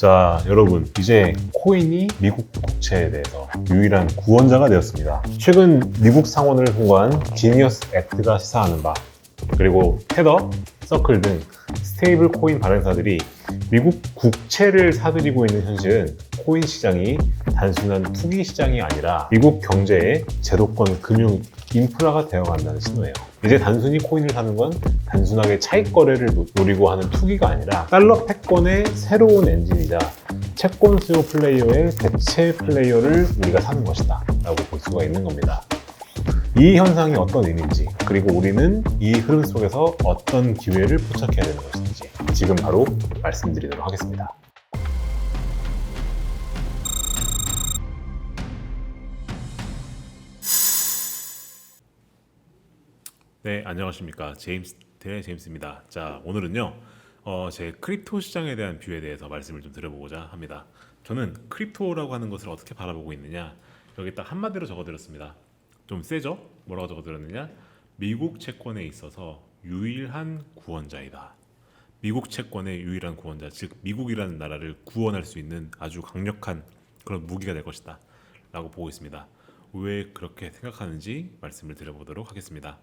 자, 여러분, 이제 코인이 미국 국채에 대해서 유일한 구원자가 되었습니다. 최근 미국 상원을 통과한 지니어스 액트가 시사하는 바, 그리고 테더, 서클 등 스테이블 코인 발행사들이 미국 국채를 사들이고 있는 현실은 코인 시장이 단순한 투기 시장이 아니라 미국 경제의 제도권 금융 인프라가 되어간다는 신호예요. 이제 단순히 코인을 사는 건 단순하게 차익 거래를 노리고 하는 투기가 아니라 달러 패권의 새로운 엔진이자 채권 수요 플레이어의 대체 플레이어를 우리가 사는 것이다 라고 볼 수가 있는 겁니다. 이 현상이 어떤 의미인지, 그리고 우리는 이 흐름 속에서 어떤 기회를 포착해야 되는 것인지 지금 바로 말씀드리도록 하겠습니다. 네, 안녕하십니까. 제임스입니다. 자, 오늘은요, 제 크립토 시장에 대한 뷰에 대해서 말씀을 좀 드려보고자 합니다. 저는 크립토라고 하는 것을 어떻게 바라보고 있느냐, 여기 딱 한마디로 적어드렸습니다. 좀 세죠? 뭐라고 적어드렸느냐? 미국 채권에 있어서 유일한 구원자이다. 미국 채권의 유일한 구원자, 즉 미국이라는 나라를 구원할 수 있는 아주 강력한 그런 무기가 될 것이다 라고 보고 있습니다. 왜 그렇게 생각하는지 말씀을 드려보도록 하겠습니다.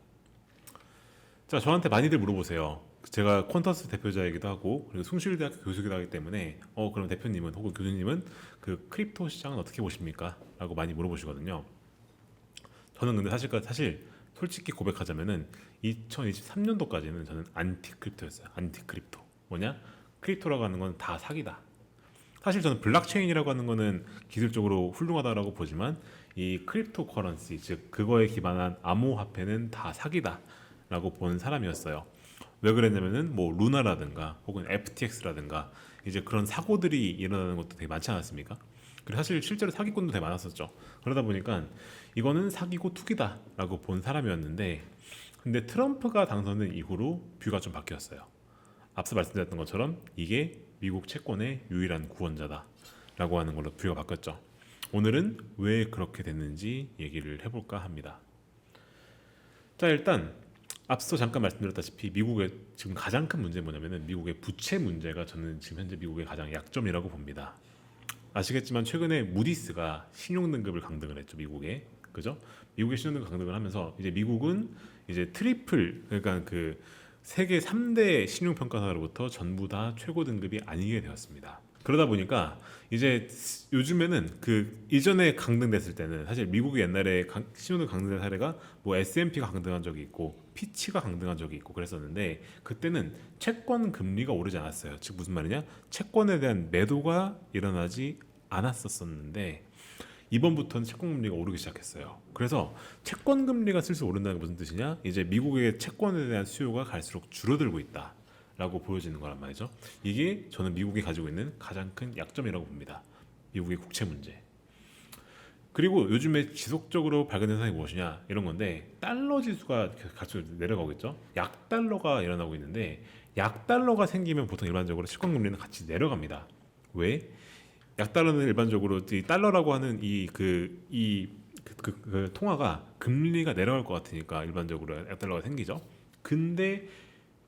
자, 저한테 많이들 물어보세요. 제가 퀀터스 대표자이기도 하고, 그리고 숭실대학교 교수이기도 하기 때문에 그럼 대표님은 혹은 교수님은 그 크립토 시장은 어떻게 보십니까? 라고 많이 물어보시거든요. 저는 근데 사실 솔직히 고백하자면은 2023년도까지는 저는 안티 크립토였어요. 안티 크립토. 뭐냐? 크립토라고 하는 건 다 사기다. 사실 저는 블록체인이라고 하는 거는 기술적으로 훌륭하다라고 보지만 이 크립토 커런시, 즉 그거에 기반한 암호화폐는 다 사기다 라고 보는 사람이었어요. 왜 그랬냐면은 뭐 루나라든가 혹은 FTX라든가 이제 그런 사고들이 일어나는 것도 되게 많지 않았습니까? 그리고 사실 실제로 사기꾼도 되게 많았었죠. 그러다 보니까 이거는 사기고 투기다 라고 본 사람이었는데, 근데 트럼프가 당선된 이후로 뷰가 좀 바뀌었어요. 앞서 말씀드렸던 것처럼 이게 미국 채권의 유일한 구원자다 라고 하는 걸로 뷰가 바뀌었죠. 오늘은 왜 그렇게 됐는지 얘기를 해볼까 합니다. 자, 일단 앞서 잠깐 말씀드렸다시피 미국의 지금 가장 큰 문제는 뭐냐면은 미국의 부채 문제가 저는 지금 현재 미국의 가장 약점이라고 봅니다. 아시겠지만 최근에 무디스가 신용등급을 강등을 했죠. 미국에. 그죠? 미국의 신용등급 강등을 하면서 이제 미국은 이제 트리플, 그러니까 그 세계 3대 신용평가사로부터 전부 다 최고 등급이 아니게 되었습니다. 그러다 보니까 이제 요즘에는 그 이전에 강등됐을 때는 사실 미국이 옛날에 신용등급 강등된 사례가 뭐 S&P가 강등한 적이 있고 피치가 강등한 적이 있고 그랬었는데, 그때는 채권 금리가 오르지 않았어요. 즉 무슨 말이냐? 채권에 대한 매도가 일어나지 않았었는데 이번부터는 채권 금리가 오르기 시작했어요. 그래서 채권 금리가 슬슬 오른다는 게 무슨 뜻이냐? 이제 미국의 채권에 대한 수요가 갈수록 줄어들고 있다 라고 보여지는 거란 말이죠. 이게 저는 미국이 가지고 있는 가장 큰 약점이라고 봅니다. 미국의 국채 문제. 그리고 요즘에 지속적으로 발견된 현상이 무엇이냐 이런 건데, 달러 지수가 계속 내려가고 있죠. 약달러가 일어나고 있는데, 약달러가 생기면 보통 일반적으로 채권 금리는 같이 내려갑니다. 왜? 약달러는 일반적으로 이 달러라고 하는 그 통화가 금리가 내려갈 것 같으니까 일반적으로 약달러가 생기죠. 근데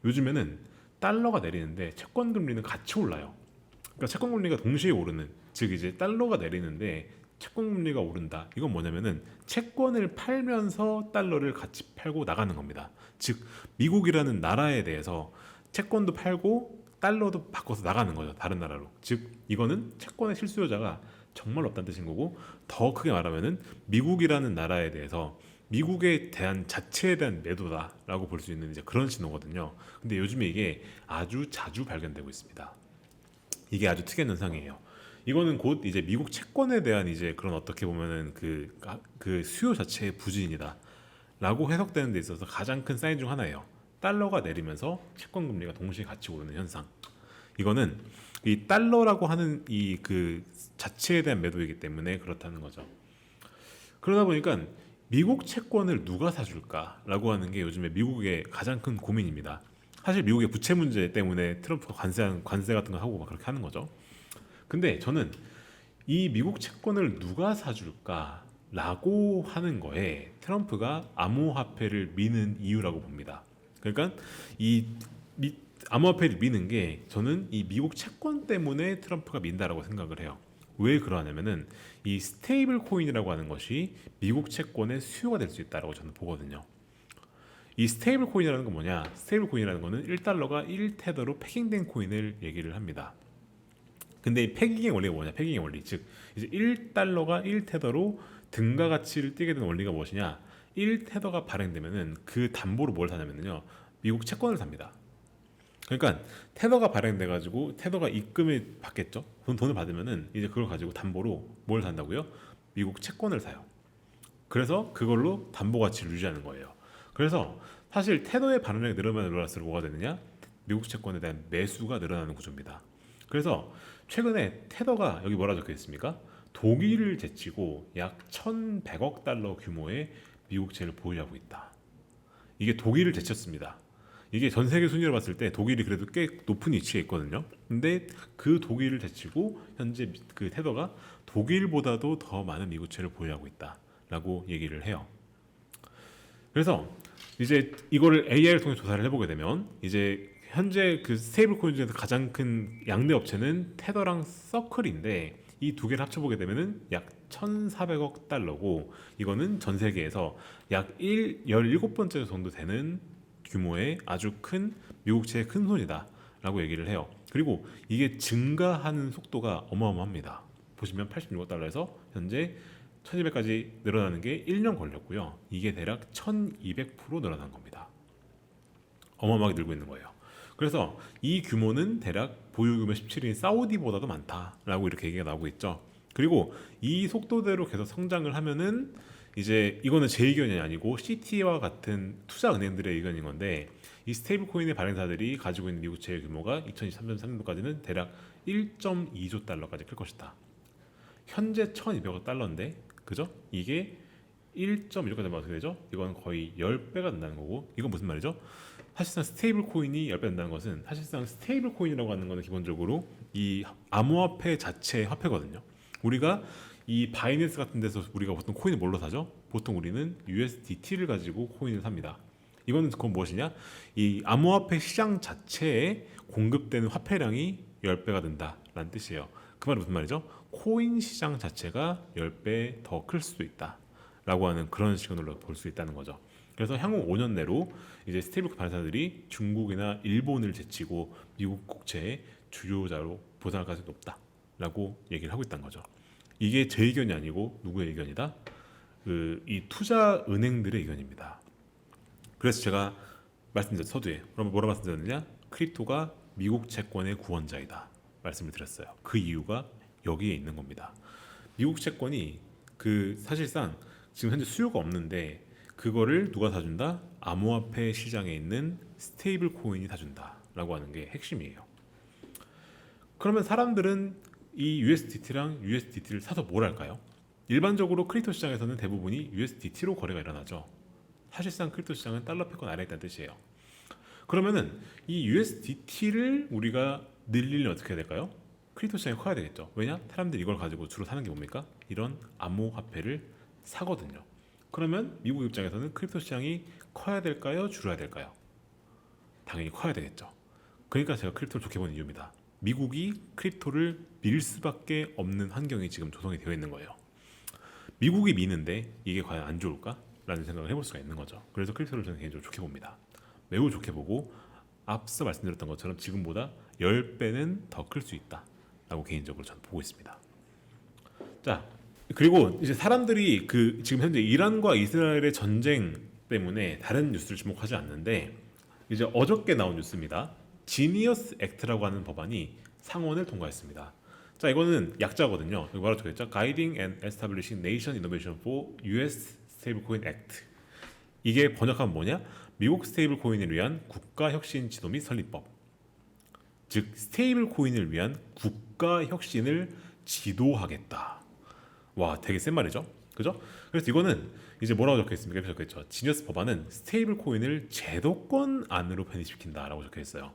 요즘에는 달러가 내리는데 채권 금리는 같이 올라요. 그러니까 채권 금리가 동시에 오르는, 즉 이제 달러가 내리는데 채권 금리가 오른다. 이건 뭐냐면은 채권을 팔면서 달러를 같이 팔고 나가는 겁니다. 즉 미국이라는 나라에 대해서 채권도 팔고 달러도 바꿔서 나가는 거죠. 다른 나라로. 즉 이거는 채권의 실수요자가 정말 없다는 뜻인 거고, 더 크게 말하면은 미국이라는 나라에 대해서 미국에 대한 자체에 대한 매도다라고 볼 수 있는 이제 그런 신호거든요. 근데 요즘에 이게 아주 자주 발견되고 있습니다. 이게 아주 특이한 현상이에요. 이거는 곧 이제 미국 채권에 대한 이제 그런 어떻게 보면은 그 수요 자체의 부진이다라고 해석되는 데 있어서 가장 큰 사인 중 하나예요. 달러가 내리면서 채권 금리가 동시에 같이 오르는 현상. 이거는 이 달러라고 하는 이 그 자체에 대한 매도이기 때문에 그렇다는 거죠. 그러다 보니까 미국 채권을 누가 사줄까라고 하는 게 요즘에 미국의 가장 큰 고민입니다. 사실 미국의 부채 문제 때문에 트럼프가 관세 같은 거 하고 막 그렇게 하는 거죠. 근데 저는 이 미국 채권을 누가 사줄까라고 하는 거에 트럼프가 암호화폐를 미는 이유라고 봅니다. 그러니까 이 암호화폐를 미는 게 저는 이 미국 채권 때문에 트럼프가 민다라고 생각을 해요. 왜 그러냐면은 이 스테이블 코인이라고 하는 것이 미국 채권의 수요가 될 수 있다라고 저는 보거든요. 이 스테이블 코인이라는 건 뭐냐? 스테이블 코인이라는 거는 1달러가 1테더로 패깅된 코인을 얘기를 합니다. 근데 이 패깅의 원리가 뭐냐? 패깅의 원리. 즉 이제 1달러가 1테더로 등가 가치를 띠게 되는 원리가 무엇이냐? 1테더가 발행되면은 그 담보로 뭘 사냐면요. 미국 채권을 삽니다. 그러니까 테더가 발행돼 가지고 테더가 입금을 받겠죠. 돈을 받으면은 이제 그걸 가지고 담보로 뭘 산다고요? 미국 채권을 사요. 그래서 그걸로 담보 가치를 유지하는 거예요. 그래서 사실 테더의 발행량이 늘어나면 늘어날수록 뭐가 되느냐? 미국 채권에 대한 매수가 늘어나는 구조입니다. 그래서 최근에 테더가 여기 뭐라 적혀 있습니까? 독일을 제치고 약 1,100억 달러 규모의 미국채를 보유하고 있다. 이게 독일을 제쳤습니다. 이게 전 세계 순위로 봤을 때 독일이 그래도 꽤 높은 위치에 있거든요. 근데 그 독일을 제치고 현재 그 테더가 독일보다도 더 많은 미국채를 보유하고 있다라고 얘기를 해요. 그래서 이제 이거를 AI를 통해 조사를 해보게 되면 이제 현재 그 스테이블 코인 중에서 가장 큰 양대 업체는 테더랑 서클인데 이 두 개를 합쳐보게 되면은 약 1,400억 달러고 이거는 전 세계에서 약 17번째 정도 되는 규모의 아주 큰 미국채의 큰 손이다 라고 얘기를 해요. 그리고 이게 증가하는 속도가 어마어마합니다. 보시면 86억 달러에서 현재 1200까지 늘어나는 게 1년 걸렸고요. 이게 대략 1200% 늘어난 겁니다. 어마어마하게 늘고 있는 거예요. 그래서 이 규모는 대략 보유규모 17인 사우디보다도 많다라고 이렇게 얘기가 나오고 있죠. 그리고 이 속도대로 계속 성장을 하면은 이제 이거는 제 의견이 아니고 CT와 같은 투자 은행들의 의견인 건데 이 스테이블 코인의 발행사들이 가지고 있는 미국채의 규모가 2023년도까지는 대략 1.2조 달러까지 클 것이다. 현재 1,200억 달러인데 그죠? 이게 1.1조까지 되면 어떻게 되죠? 이건 거의 10배가 된다는 거고 이건 무슨 말이죠? 사실상 스테이블 코인이 10배 된다는 것은 사실상 스테이블 코인이라고 하는 것은 기본적으로 이 암호화폐 자체의 화폐거든요. 우리가 이 바이낸스 같은 데서 우리가 보통 코인을 뭘로 사죠? 보통 우리는 USDT를 가지고 코인을 삽니다. 이거는 그건 무엇이냐? 이 암호화폐 시장 자체에 공급되는 화폐량이 10배가 된다라는 뜻이에요. 그 말은 무슨 말이죠? 코인 시장 자체가 10배 더 클 수도 있다라고 하는 그런 시그널로 볼 수 있다는 거죠. 그래서 향후 5년 내로 이제 스테이블 발사들이 중국이나 일본을 제치고 미국 국채의 주요자로 부상할 가능성이 높다라고 얘기를 하고 있다는 거죠. 이게 제 의견이 아니고 누구의 의견이다? 이 투자 은행들의 의견입니다. 그래서 제가 말씀드렸 서두에 그럼 뭐라 말씀드렸느냐? 크립토가 미국 채권의 구원자이다 말씀을 드렸어요. 그 이유가 여기에 있는 겁니다. 미국 채권이 그 사실상 지금 현재 수요가 없는데 그거를 누가 사준다? 암호화폐 시장에 있는 스테이블 코인이 사준다라고 하는 게 핵심이에요. 그러면 사람들은 이 USDT랑 USDT를 사서 뭘 할까요? 일반적으로 크립토 시장에서는 대부분이 USDT로 거래가 일어나죠. 사실상 크립토 시장은 달러 패권 아래에 있다는 뜻이에요. 그러면은 이 USDT를 우리가 늘리려면 어떻게 해야 될까요? 크립토 시장에 커야 되겠죠. 왜냐? 사람들이 이걸 가지고 주로 사는 게 뭡니까? 이런 암호화폐를 사거든요. 그러면 미국 입장에서는 크립토 시장이 커야 될까요? 줄어야 될까요? 당연히 커야 되겠죠. 그러니까 제가 크립토를 좋게 보는 이유입니다. 미국이 크립토를 밀 수밖에 없는 환경이 지금 조성이 되어 있는 거예요. 미국이 미는데 이게 과연 안 좋을까? 라는 생각을 해볼 수가 있는 거죠. 그래서 크립토를 저는 개인적으로 좋게 봅니다. 매우 좋게 보고 앞서 말씀드렸던 것처럼 지금보다 10배는 더 클 수 있다 라고 개인적으로 저는 보고 있습니다. 자, 그리고 이제 사람들이 그 지금 현재 이란과 이스라엘의 전쟁 때문에 다른 뉴스를 주목하지 않는데 이제 어저께 나온 뉴스입니다. 지니어스 액트라고 하는 법안이 상원을 통과했습니다. 자, 이거는 약자거든요. 여기 뭐라고 적혀있죠? Guiding and Establishing Nation Innovation for U.S. Stablecoin Act. 이게 번역하면 뭐냐? 미국 스테이블 코인을 위한 국가 혁신 지도 및 설립법. 즉 스테이블 코인을 위한 국가 혁신을 지도하겠다. 와, 되게 센 말이죠. 그죠? 그래서 이거는 이제 뭐라고 적혀 있습니까? 이렇게 적혀 있죠. 지니어스 법안은 스테이블 코인을 제도권 안으로 편입시킨다라고 적혀 있어요.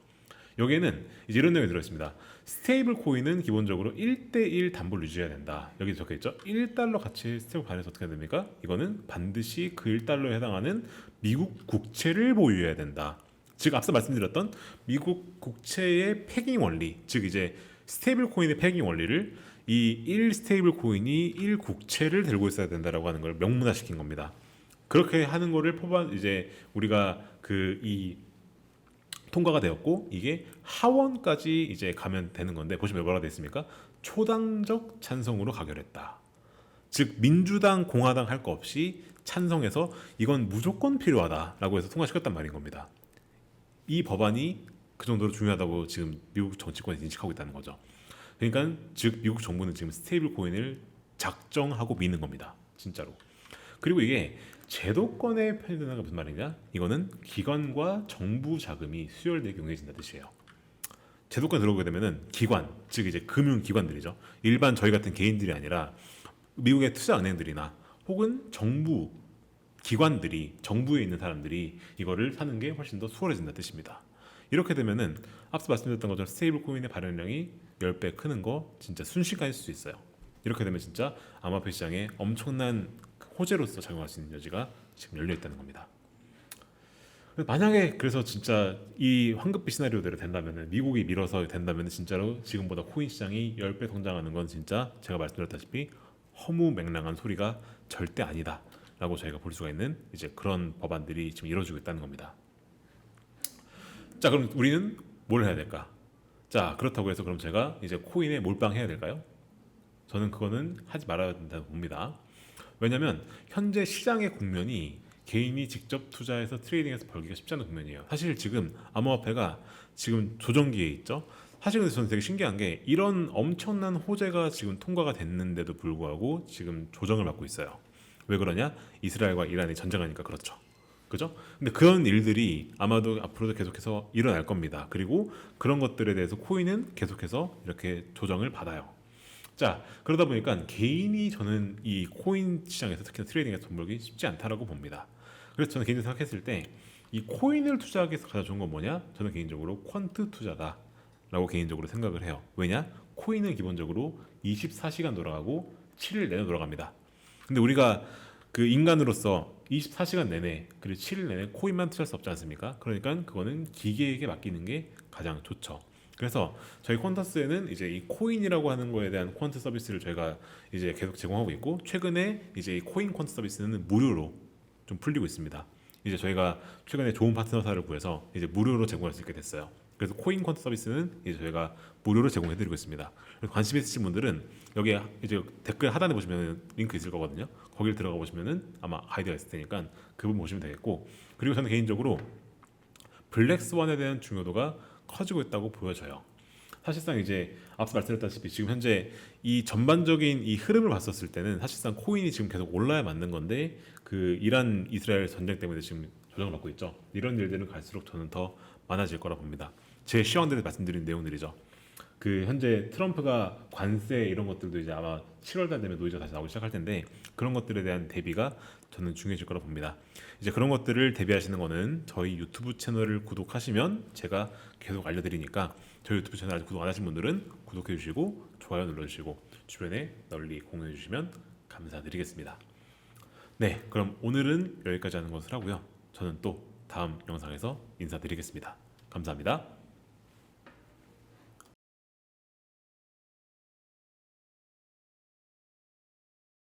여기에는 이제 이런 내용이 들어있습니다. 스테이블 코인은 기본적으로 1대1 담보를 유지해야 된다. 여기 적혀 있죠. 1달러 가치의 스테이블 발행해서 어떻게 해야 됩니까? 이거는 반드시 그 1달러에 해당하는 미국 국채를 보유해야 된다. 즉 앞서 말씀드렸던 미국 국채의 패깅 원리, 즉 이제 스테이블 코인의 패깅 원리를 이 1 스테이블 코인이 1 국채를 들고 있어야 된다라고 하는 걸 명문화시킨 겁니다. 그렇게 하는 거를 이제 우리가 이 통과가 되었고 이게 하원까지 이제 가면 되는 건데 보시면 뭐라고 되어 있습니까? 초당적 찬성으로 가결했다. 즉 민주당, 공화당 할 거 없이 찬성해서 이건 무조건 필요하다라고 해서 통과시켰단 말인 겁니다. 이 법안이 그 정도로 중요하다고 지금 미국 정치권에서 인식하고 있다는 거죠. 그러니까 즉 미국 정부는 지금 스테이블 코인을 작정하고 미는 겁니다. 진짜로. 그리고 이게 제도권에 편입된다는 게 무슨 말이냐? 이거는 기관과 정부 자금이 수혈되게 용해진다는 뜻이에요. 제도권 들어오게 되면은 기관, 즉 이제 금융기관들이죠. 일반 저희 같은 개인들이 아니라 미국의 투자은행들이나 혹은 정부 기관들이, 정부에 있는 사람들이 이거를 사는 게 훨씬 더 수월해진다는 뜻입니다. 이렇게 되면은 앞서 말씀드렸던 것처럼 스테이블 코인의 발행량이 10배 크는 거 진짜 순식간일 수 있어요. 이렇게 되면 진짜 암호화폐 시장에 엄청난 호재로서 작용할 수 있는 여지가 지금 열려 있다는 겁니다. 만약에 그래서 진짜 이 황급비 시나리오대로 된다면, 미국이 밀어서 된다면 진짜로 지금보다 코인 시장이 10배 성장하는 건 진짜 제가 말씀드렸다시피 허무맹랑한 소리가 절대 아니다 라고 저희가 볼 수가 있는 이제 그런 법안들이 지금 이루어지고 있다는 겁니다. 자, 그럼 우리는 뭘 해야 될까? 자, 그렇다고 해서 그럼 제가 이제 코인에 몰빵해야 될까요? 저는 그거는 하지 말아야 된다고 봅니다. 왜냐하면 현재 시장의 국면이 개인이 직접 투자해서 트레이딩해서 벌기가 쉽지 않은 국면이에요. 사실 지금 암호화폐가 지금 조정기에 있죠. 사실 근데 저는 되게 신기한 게 이런 엄청난 호재가 지금 통과가 됐는데도 불구하고 지금 조정을 받고 있어요. 왜 그러냐? 이스라엘과 이란이 전쟁하니까 그렇죠. 그죠? 근데 그런 일들이 아마도 앞으로도 계속해서 일어날 겁니다. 그리고 그런 것들에 대해서 코인은 계속해서 이렇게 조정을 받아요. 자, 그러다 보니까 개인이 저는 이 코인 시장에서 특히나 트레이딩에서 돈 벌기 쉽지 않다라고 봅니다. 그래서 저는 개인적으로 생각했을 때 이 코인을 투자하기 위해서 가장 좋은 건 뭐냐? 저는 개인적으로 퀀트 투자다라고 개인적으로 생각을 해요. 왜냐? 코인은 기본적으로 24시간 돌아가고 7일 내내 돌아갑니다. 근데 우리가 그 인간으로서 24시간 내내 그리고 7일 내내 코인만 투자할 수 없지 않습니까? 그러니까 그거는 기계에게 맡기는 게 가장 좋죠. 그래서 저희 퀀터스에는 이제 이 코인이라고 하는 거에 대한 퀀트 서비스를 저희가 이제 계속 제공하고 있고, 최근에 이제 이 코인 퀀트 서비스는 무료로 좀 풀리고 있습니다. 이제 저희가 최근에 좋은 파트너사를 구해서 이제 무료로 제공할 수 있게 됐어요. 그래서 코인 퀀트 서비스는 이제 저희가 무료로 제공해드리고 있습니다. 그래서 관심 있으신 분들은 여기 이제 댓글 하단에 보시면 링크 있을 거거든요. 거기를 들어가 보시면은 아마 아이디가 있을 테니까 그분 보시면 되겠고, 그리고 저는 개인적으로 블랙스완에 대한 중요도가 커지고 있다고 보여져요. 사실상 이제 앞서 말씀드렸다시피 지금 현재 이 전반적인 이 흐름을 봤었을 때는 사실상 코인이 지금 계속 올라야 맞는 건데 그 이란 이스라엘 전쟁 때문에 지금 조정을 받고 있죠. 이런 일들은 갈수록 저는 더 많아질 거라 봅니다. 제 시황들에 말씀드린 내용들이죠. 그 현재 트럼프가 관세 이런 것들도 이제 아마 7월달 되면 노이즈가 다시 나오기 시작할 텐데 그런 것들에 대한 대비가 저는 중요해질 거라 봅니다. 이제 그런 것들을 대비하시는 거는 저희 유튜브 채널을 구독하시면 제가 계속 알려드리니까 저희 유튜브 채널 아직 구독 안 하신 분들은 구독해 주시고 좋아요 눌러주시고 주변에 널리 공유해 주시면 감사드리겠습니다. 네, 그럼 오늘은 여기까지 하는 것을 하고요. 저는 또 다음 영상에서 인사드리겠습니다. 감사합니다.